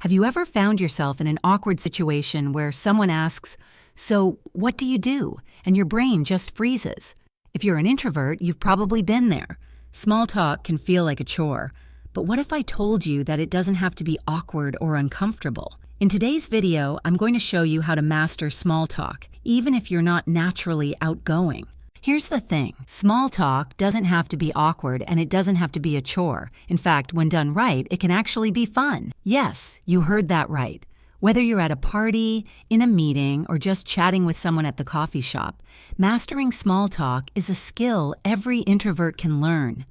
Have you ever found yourself in an awkward situation where someone asks, "So, what do you do?" and your brain just freezes? If you're an introvert, you've probably been there. Small talk can feel like a chore. But what if I told you that it doesn't have to be awkward or uncomfortable? In today's video, I'm going to show you how to master small talk, even if you're not naturally outgoing. Here's the thing, small talk doesn't have to be awkward and it doesn't have to be a chore. In fact, when done right, it can actually be fun. Yes, you heard that right. Whether you're at a party, in a meeting, or just chatting with someone at the coffee shop, mastering small talk is a skill every introvert can learn.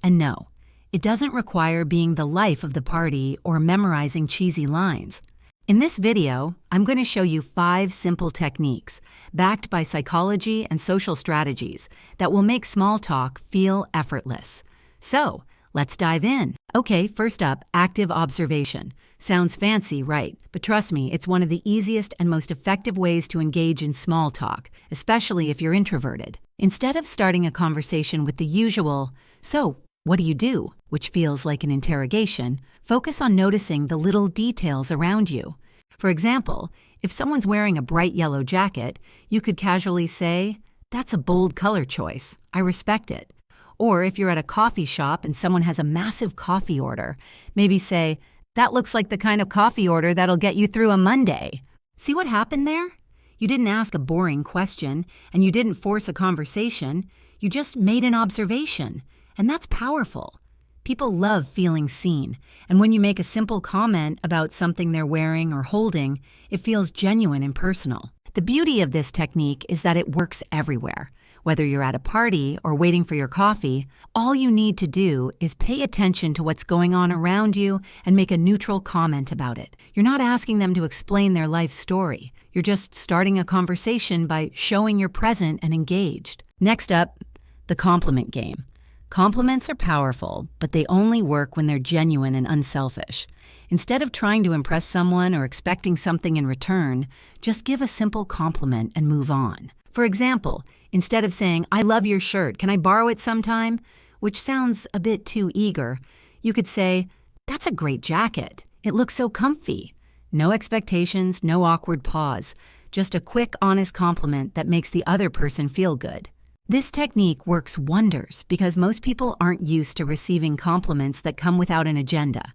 And no, it doesn't require being the life of the party or memorizing cheesy lines. In this video, I'm going to show you 5 simple techniques, backed by psychology and social strategies, that will make small talk feel effortless. So, let's dive in. Okay, first up, active observation. Sounds fancy, right? But trust me, it's one of the easiest and most effective ways to engage in small talk, especially if you're introverted. Instead of starting a conversation with the usual, "So, what do you do?" which feels like an interrogation, focus on noticing the little details around you. For example, if someone's wearing a bright yellow jacket, you could casually say, "That's a bold color choice. I respect it." Or if you're at a coffee shop and someone has a massive coffee order, maybe say, "That looks like the kind of coffee order that'll get you through a Monday." See what happened there? You didn't ask a boring question, and you didn't force a conversation. You just made an observation. And that's powerful. People love feeling seen, and when you make a simple comment about something they're wearing or holding, it feels genuine and personal. The beauty of this technique is that it works everywhere. Whether you're at a party or waiting for your coffee, all you need to do is pay attention to what's going on around you and make a neutral comment about it. You're not asking them to explain their life story. You're just starting a conversation by showing you're present and engaged. Next up, the compliment game. Compliments are powerful, but they only work when they're genuine and unselfish. Instead of trying to impress someone or expecting something in return, just give a simple compliment and move on. For example, instead of saying, "I love your shirt, can I borrow it sometime?" which sounds a bit too eager, you could say, "That's a great jacket. It looks so comfy." No expectations, no awkward pause, just a quick, honest compliment that makes the other person feel good. This technique works wonders because most people aren't used to receiving compliments that come without an agenda.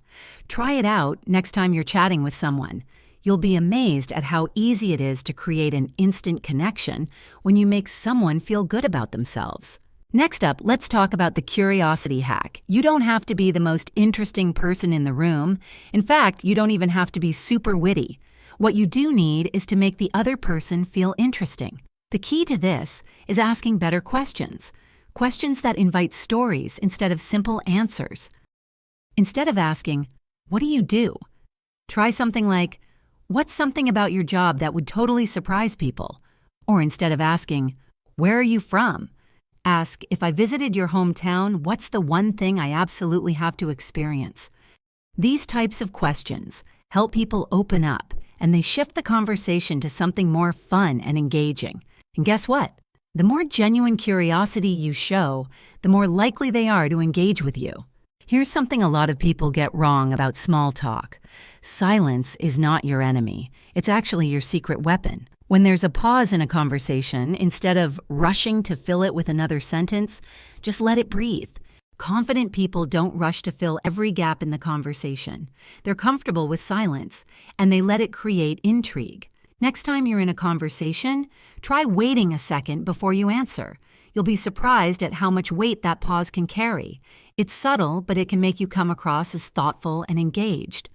Try it out next time you're chatting with someone. You'll be amazed at how easy it is to create an instant connection when you make someone feel good about themselves. Next up, let's talk about the curiosity hack. You don't have to be the most interesting person in the room. In fact, you don't even have to be super witty. What you do need is to make the other person feel interesting. The key to this is asking better questions, questions that invite stories instead of simple answers. Instead of asking, "What do you do?" try something like, "What's something about your job that would totally surprise people?" Or instead of asking, "Where are you from?" ask, "If I visited your hometown, what's the one thing I absolutely have to experience?" These types of questions help people open up, and they shift the conversation to something more fun and engaging. And guess what? The more genuine curiosity you show, the more likely they are to engage with you. Here's something a lot of people get wrong about small talk. Silence is not your enemy. It's actually your secret weapon. When there's a pause in a conversation, instead of rushing to fill it with another sentence, just let it breathe. Confident people don't rush to fill every gap in the conversation. They're comfortable with silence, and they let it create intrigue. Next time you're in a conversation, try waiting a second before you answer. You'll be surprised at how much weight that pause can carry. It's subtle, but it can make you come across as thoughtful and engaged.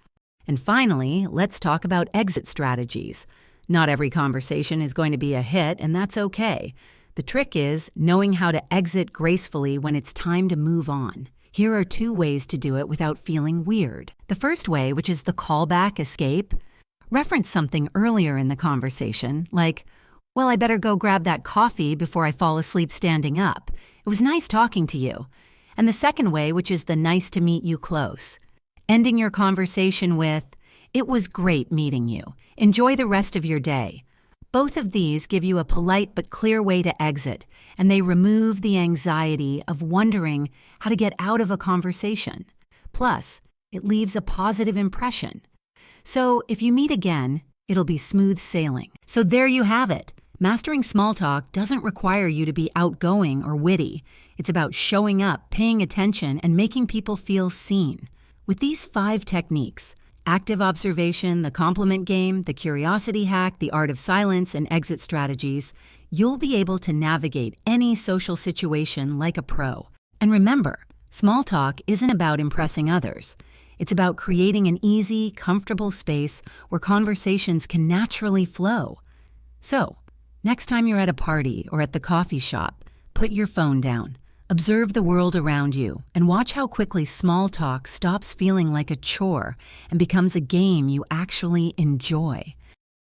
And finally, let's talk about exit strategies. Not every conversation is going to be a hit, and that's okay. The trick is knowing how to exit gracefully when it's time to move on. Here are 2 ways to do it without feeling weird. The first way, which is the callback escape, reference something earlier in the conversation, like, "Well, I better go grab that coffee before I fall asleep standing up. It was nice talking to you." And the second way, which is the "nice to meet you" close, ending your conversation with, "It was great meeting you. Enjoy the rest of your day." Both of these give you a polite but clear way to exit, and they remove the anxiety of wondering how to get out of a conversation. Plus, it leaves a positive impression. So if you meet again, it'll be smooth sailing. So there you have it. Mastering small talk doesn't require you to be outgoing or witty. It's about showing up, paying attention, and making people feel seen. With these 5 techniques, active observation, the compliment game, the curiosity hack, the art of silence, and exit strategies, you'll be able to navigate any social situation like a pro. And remember, small talk isn't about impressing others. It's about creating an easy, comfortable space where conversations can naturally flow. So, next time you're at a party or at the coffee shop, put your phone down, observe the world around you, and watch how quickly small talk stops feeling like a chore and becomes a game you actually enjoy.